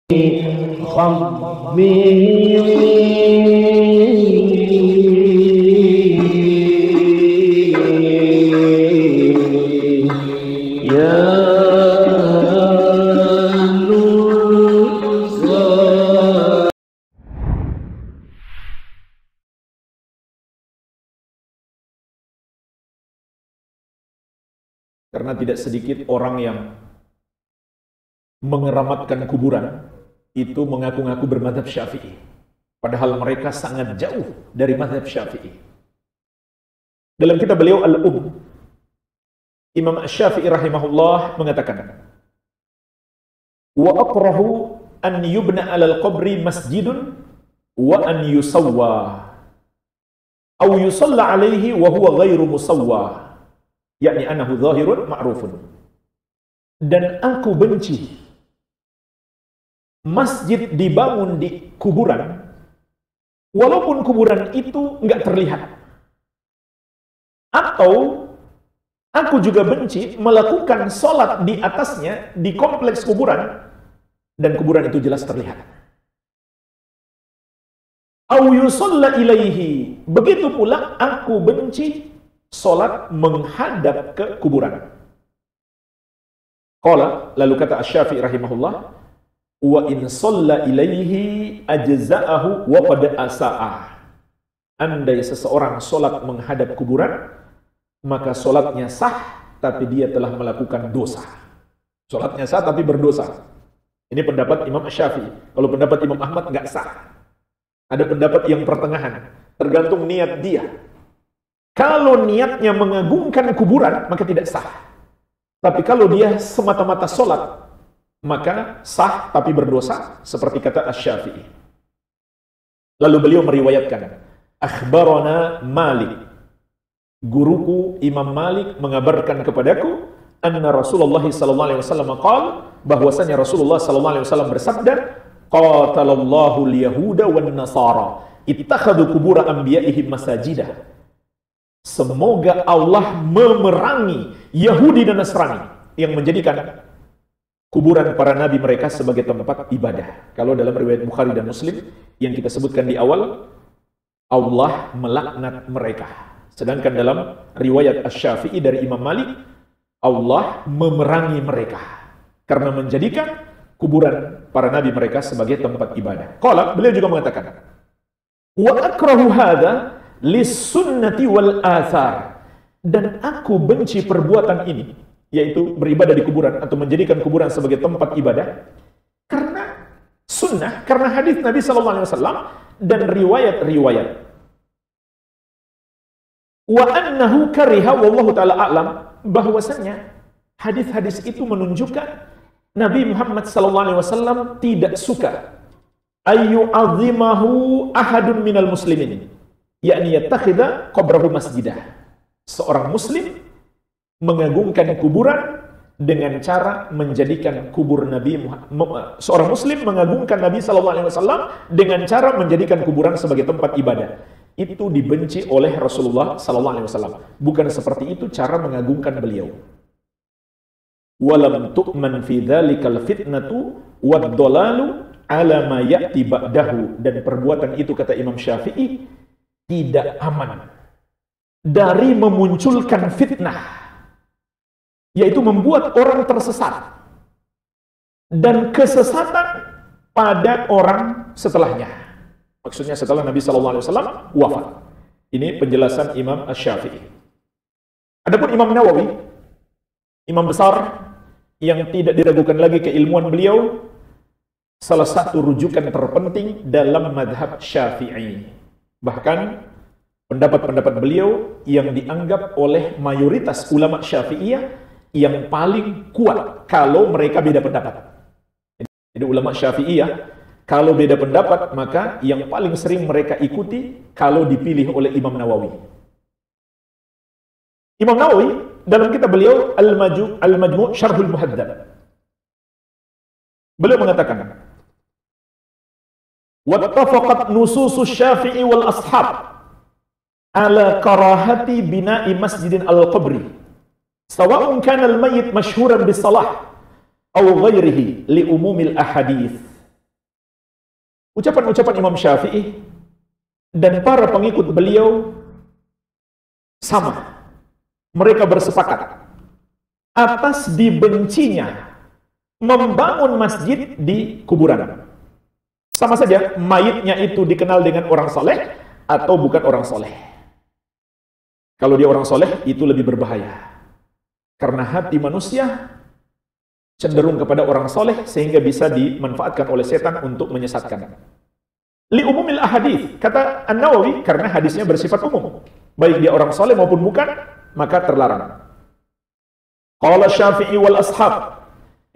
Karena tidak sedikit orang yang mengeramatkan kuburan itu mengaku-ngaku bermadzhab Syafi'i, padahal mereka sangat jauh dari mazhab Syafi'i. Dalam kitab beliau Imam Syafi'i rahimahullah mengatakan, wa akrahu an yubna 'alal qabri masjidun wa an yusawwa aw yusalla 'alaihi wa huwa ghairu musawwa, yakni anahu zahirun ma'rufun. Dan aku benci masjid dibangun di kuburan walaupun kuburan itu enggak terlihat. Atau aku juga benci melakukan sholat di atasnya di kompleks kuburan dan kuburan itu jelas terlihat. Au yusalla ilaihi, begitu pula aku benci sholat menghadap ke kuburan. Qala, lalu kata Asy-Syafi'i rahimahullah, wa in shalla ilaihi ajza'ahu wa qad asa'ah. Andai seseorang sholat menghadap kuburan, maka sholatnya sah, tapi dia telah melakukan dosa. Sholatnya sah tapi berdosa. Ini pendapat Imam Asy-Syafi'i. Kalau pendapat Imam Ahmad nggak sah. Ada pendapat yang pertengahan, tergantung niat dia. Kalau niatnya mengagungkan kuburan, maka tidak sah. Tapi kalau dia semata-mata sholat, maka sah tapi berdosa, seperti kata Asy-Syafi'i. Lalu beliau meriwayatkan, akhbarana Malik, guruku Imam Malik mengabarkan kepadaku, anna Rasulullah sallallahu alaihi wasallam qala, bahwasanya Rasulullah sallallahu alaihi wasallam bersabda, qatalallahu al-yahuda wan nasara ittakhadhu qubur anbiya'ihim masajidah. Semoga Allah memerangi Yahudi dan Nasrani yang menjadikan kuburan para nabi mereka sebagai tempat ibadah. Kalau dalam riwayat Bukhari dan Muslim yang kita sebutkan di awal, Allah melaknat mereka. Sedangkan dalam riwayat Asy-Syafi'i dari Imam Malik, Allah memerangi mereka karena menjadikan kuburan para nabi mereka sebagai tempat ibadah. Qala, beliau juga mengatakan, wa akrahu hadza lis-sunnati wal athar, dan aku benci perbuatan ini, yaitu beribadah di kuburan atau menjadikan kuburan sebagai tempat ibadah, karena sunnah, karena hadis Nabi SAW dan riwayat-riwayat. Wa annahu kariha wallahu ta'ala a'lam, bahwasanya hadis-hadis itu menunjukkan Nabi Muhammad SAW tidak suka ayu azimahu ahadun minal muslimin, yakni yattakhidha qabrahu masjidah. Seorang muslim mengagungkan kuburan dengan cara menjadikan kubur Nabi Muhammad. Seorang muslim mengagungkan Nabi SAW dengan cara menjadikan kuburan sebagai tempat ibadah. Itu dibenci oleh Rasulullah SAW. Bukan seperti itu cara mengagungkan beliau. Walam tu'man fi dzalikal fitnatu wad-dhalalu ala ma ya'ti ba'dahu, dan perbuatan itu kata Imam Syafi'i tidak aman dari memunculkan fitnah, yaitu membuat orang tersesat, dan kesesatan pada orang setelahnya. Maksudnya setelah Nabi SAW wafat. Ini penjelasan Imam Asy-Syafi'i. Adapun Imam Nawawi, imam besar yang tidak diragukan lagi keilmuan beliau, salah satu rujukan terpenting dalam madhab Syafi'i. Bahkan pendapat-pendapat beliau yang dianggap oleh mayoritas ulama Syafi'iyah yang paling kuat kalau mereka beda pendapat. Jadi ulama Syafi'iyah kalau beda pendapat, maka yang paling sering mereka ikuti kalau dipilih oleh Imam Nawawi. Imam Nawawi dalam kitab beliau Al-Majmu' Syarhul Muhaddab, beliau mengatakan, wattafaqat nususus Syafi'i wal ashab ala karahati bina'i masjidin al-qabri sawa'un kana al-mayyit mashhuran bis-salah aw ghairihi li umumil ahadith. Ucapan-ucapan Imam Syafi'i dan para pengikut beliau sama. Mereka bersepakat atas dibencinya membangun masjid di kuburan. Sama saja mayitnya itu dikenal dengan orang soleh atau bukan orang soleh. Kalau dia orang soleh itu lebih berbahaya. Karena hati manusia cenderung kepada orang soleh sehingga bisa dimanfaatkan oleh setan untuk menyesatkan. Li umumil ahadits, kata An-Nawawi, karena hadisnya bersifat umum. Baik dia orang soleh maupun bukan, maka terlarang. Qala Syafi'i wal ashab.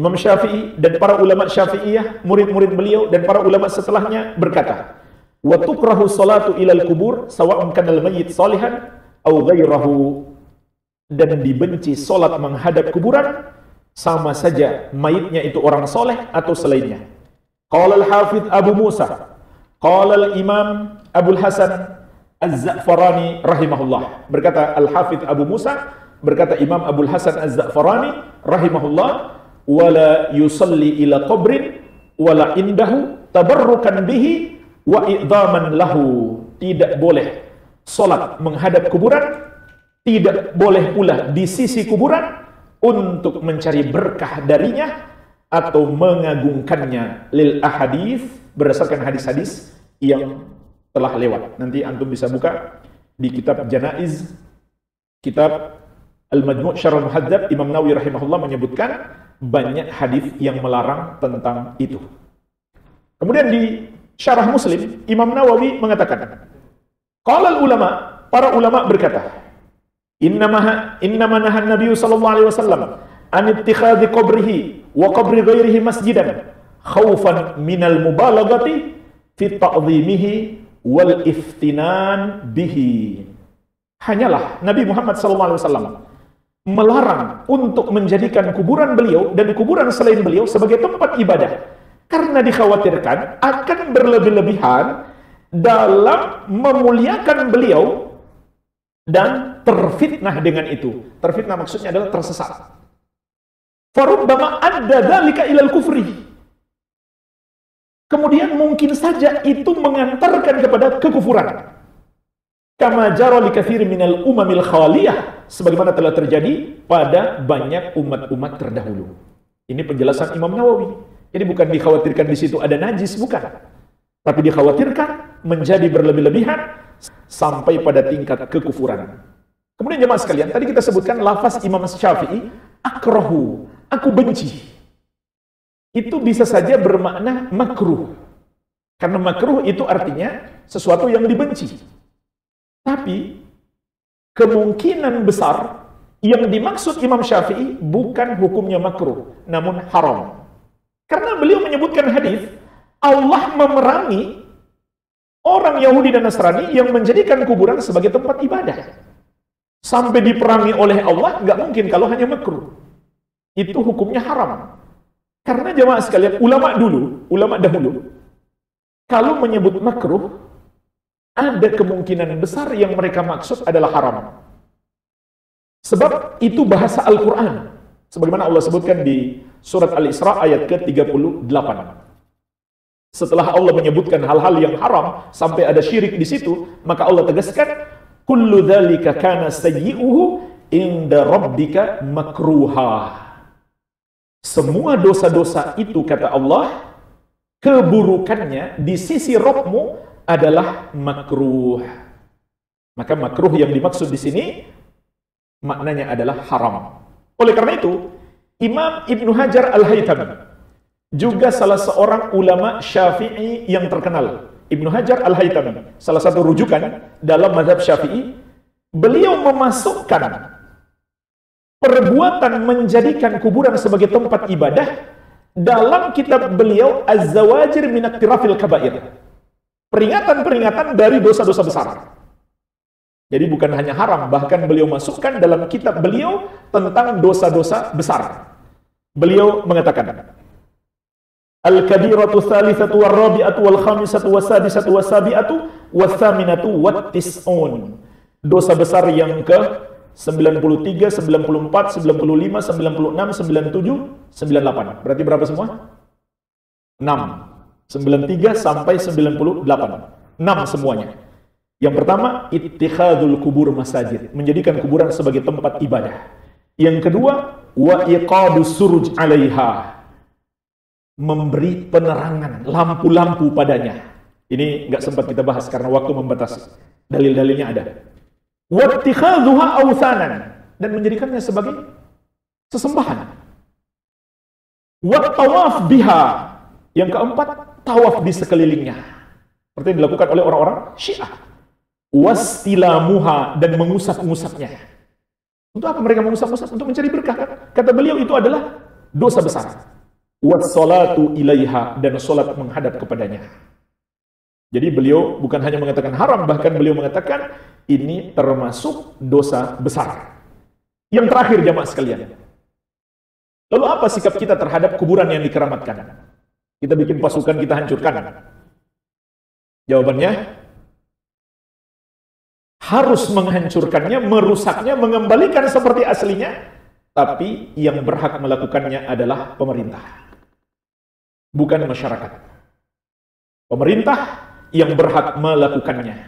Imam Syafi'i dan para ulama Syafi'iyah, murid-murid beliau dan para ulama setelahnya berkata, wa tukrahu salatu ilal kubur sawa'un kanal mayyit salihan aw ghairahu, dan dibenci salat menghadap kuburan sama saja mayitnya itu orang soleh atau selainnya. Qala al-Hafidz Abu Musa, qala al-Imam Abul Hasan Az-Za'farani rahimahullah. Berkata Al-Hafidz Abu Musa, berkata Imam Abul Hasan Az-Za'farani rahimahullah, wala yusalli ila qabrin wala indahu tabarrukan bihi wa i'dhaman lahu. Tidak boleh salat menghadap kuburan, tidak boleh pula di sisi kuburan untuk mencari berkah darinya atau mengagungkannya. Lil ahadits, berdasarkan hadis-hadis yang telah lewat. Nanti antum bisa buka di kitab Janaiz, kitab Al-Majmu' Syarh Al-Muhadzab, Imam Nawawi rahimahullah menyebutkan banyak hadis yang melarang tentang itu. Kemudian di Syarah Muslim, Imam Nawawi mengatakan, qala ulama, para ulama berkata, Innama nahan Nabi sallallahu alaihi wasallam an ittikhadhi qabrihi wa qabri ghairihi masjidan khaufan minal mubalaghati fi ta'dhimihi wal iftinan bihi. Hanyalah Nabi Muhammad sallallahu alaihi wasallam melarang untuk menjadikan kuburan beliau dan kuburan selain beliau sebagai tempat ibadah karena dikhawatirkan akan berlebih-lebihan dalam memuliakan beliau dan terfitnah dengan itu. Terfitnah maksudnya adalah tersesat. Farubbama adda dzalika ilal kufri. Kemudian mungkin saja itu mengantarkan kepada kekufuran. Kama jara li katsirin minal umamil khaliyah, sebagaimana telah terjadi pada banyak umat-umat terdahulu. Ini penjelasan Imam Nawawi. Jadi bukan dikhawatirkan di situ ada najis, bukan. Tapi dikhawatirkan menjadi berlebih-lebihan sampai pada tingkat kekufuran. Kemudian jemaah sekalian, tadi kita sebutkan lafaz Imam Syafi'i, akrahu, aku benci. Itu bisa saja bermakna makruh. Karena makruh itu artinya sesuatu yang dibenci. Tapi kemungkinan besar yang dimaksud Imam Syafi'i bukan hukumnya makruh, namun haram. Karena beliau menyebutkan hadis, Allah memerangi orang Yahudi dan Nasrani yang menjadikan kuburan sebagai tempat ibadah. Sampai diperangi oleh Allah, nggak mungkin kalau hanya makruh. Itu hukumnya haram. Karena jemaah sekalian, ulama dahulu, kalau menyebut makruh, ada kemungkinan besar yang mereka maksud adalah haram. Sebab itu bahasa Al-Quran. Sebagaimana Allah sebutkan di surat Al-Isra ayat ke-38. Setelah Allah menyebutkan hal-hal yang haram sampai ada syirik di situ, maka Allah tegaskan, kullu dzalika kana sayyi'uhu inda rabbika makruha. Semua dosa-dosa itu, kata Allah, keburukannya di sisi Rabbmu adalah makruh. Maka makruh yang dimaksud di sini maknanya adalah haram. Oleh karena itu, Imam Ibnu Hajar Al-Haytami, juga salah seorang ulama Syafi'i yang terkenal, Ibnu Hajar Al-Haytami, salah satu rujukan dalam mazhab Syafi'i, beliau memasukkan perbuatan menjadikan kuburan sebagai tempat ibadah dalam kitab beliau Az-Zawajir min Iqtirafil Kaba'ir. Peringatan-peringatan dari dosa-dosa besar. Jadi bukan hanya haram, bahkan beliau masukkan dalam kitab beliau tentang dosa-dosa besar. Beliau mengatakan, Al-kabiratu tsalitsatu war-rabi'atu wal-khamisatu was-sadisatu was-sabi'atu was-tsaminatu wat-tis'un. Dosa besar yang ke 93, 94, 95, 96, 97, 98. Berarti berapa semua? 6. 93 sampai 98. 6 semuanya. Yang pertama, ittikhadul kubur masajid, menjadikan kuburan sebagai tempat ibadah. Yang kedua, wa iqadus suruj 'alaiha, memberi penerangan, lampu-lampu padanya. Ini nggak sempat kita bahas karena waktu membatasi. Dalil-dalilnya ada. Wa ittikhadhuha awthanan, dan menjadikannya sebagai sesembahan. Wa tawaf biha, yang keempat, tawaf di sekelilingnya, seperti yang dilakukan oleh orang-orang Syiah. Wastilamuha, dan mengusap-ngusapnya. Untuk apa mereka mengusap-ngusap? Untuk mencari berkah, kan? Kata beliau itu adalah dosa besar. Wassalatu ilaiha, dan salat menghadap kepadanya. Jadi beliau bukan hanya mengatakan haram, bahkan beliau mengatakan ini termasuk dosa besar. Yang terakhir, jamaah sekalian, lalu apa sikap kita terhadap kuburan yang dikeramatkan? Kita bikin pasukan, kita hancurkan? Jawabannya, harus menghancurkannya, merusaknya, mengembalikan seperti aslinya, tapi yang berhak melakukannya adalah pemerintah, bukan masyarakat. Pemerintah yang berhak melakukannya,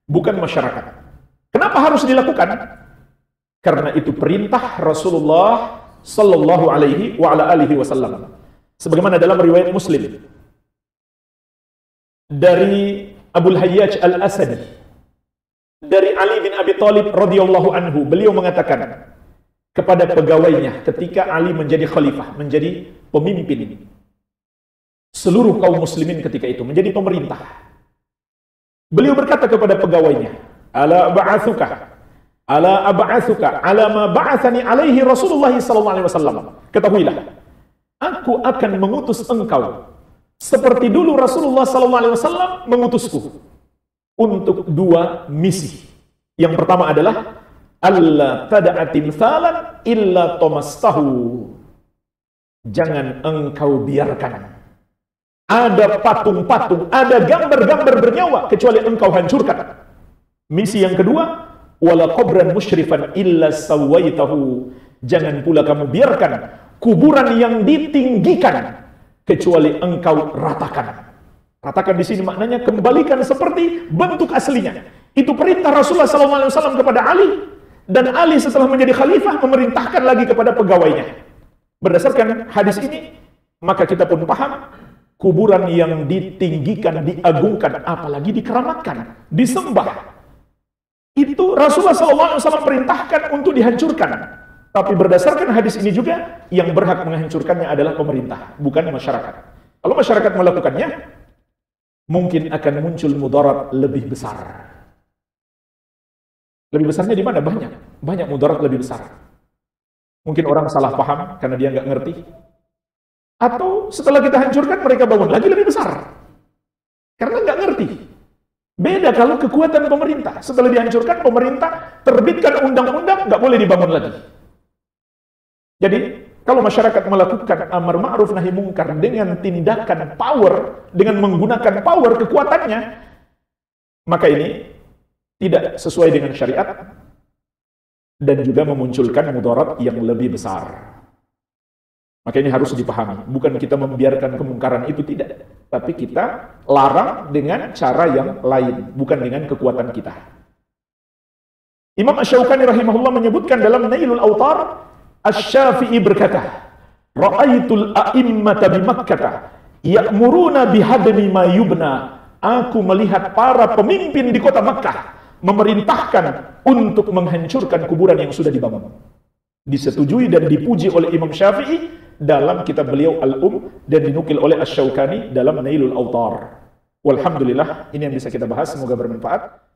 bukan masyarakat. Kenapa harus dilakukan? Karena itu perintah Rasulullah sallallahu alaihi wa ala alihi wasallam. Sebagaimana dalam riwayat Muslim dari Abul Hayyaj Al-Asadi, dari Ali bin Abi Thalib radhiyallahu anhu, beliau mengatakan kepada pegawainya ketika Ali menjadi khalifah, menjadi pemimpin seluruh kaum muslimin ketika itu, menjadi pemerintah. Beliau berkata kepada pegawainya, ala ab'atsuka ala ma ba'athani alaihi Rasulullah sallallahu alaihi wasallam. Ketahuilah, aku akan mengutus engkau seperti dulu Rasulullah sallallahu alaihi wasallam mengutusku untuk 2 misi. Yang pertama adalah alla tad'a timsalan illa tamastahu. Jangan engkau biarkan ada patung-patung, ada gambar-gambar bernyawa kecuali engkau hancurkan. Misi yang kedua, wala qabran musyrifan illa sawaitahu. Jangan pula kamu biarkan kuburan yang ditinggikan kecuali engkau ratakan. Ratakan di sini maknanya kembalikan seperti bentuk aslinya. Itu perintah Rasulullah SAW kepada Ali, dan Ali setelah menjadi khalifah memerintahkan lagi kepada pegawainya. Berdasarkan hadis ini, maka kita pun paham kuburan yang ditinggikan, diagungkan, apalagi dikeramatkan, disembah, itu Rasulullah SAW perintahkan untuk dihancurkan. Tapi berdasarkan hadis ini juga, yang berhak menghancurkannya adalah pemerintah, bukan masyarakat. Kalau masyarakat melakukannya, mungkin akan muncul mudarat lebih besar. Lebih besarnya di mana? Banyak mudarat lebih besar. Mungkin orang salah paham karena dia nggak ngerti. Atau setelah kita hancurkan, mereka bangun lagi lebih besar. Karena nggak ngerti. Beda kalau kekuatan pemerintah. Setelah dihancurkan, pemerintah terbitkan undang-undang, nggak boleh dibangun lagi. Jadi, kalau masyarakat melakukan amar ma'ruf nahi mungkar dengan tindakan power, dengan menggunakan power kekuatannya, maka ini tidak sesuai dengan syariat dan juga memunculkan mudarat yang lebih besar. Maka ini harus dipahami. Bukan kita membiarkan kemungkaran itu, tidak. Tapi kita larang dengan cara yang lain, bukan dengan kekuatan kita. Imam Asy-Syaukani rahimahullah menyebutkan dalam Nailul Awtar, Asy-Syafi'i berkata, Ra'aitul a'immata bi Makkah ya'muruna bihadmi ma yubna. Aku melihat para pemimpin di kota Makkah memerintahkan untuk menghancurkan kuburan yang sudah dibangun. Disetujui dan dipuji oleh Imam Syafi'i dalam kitab beliau dan dinukil oleh Asy-Syaukani dalam Nailul Awtar. Walhamdulillah, ini yang bisa kita bahas, semoga bermanfaat.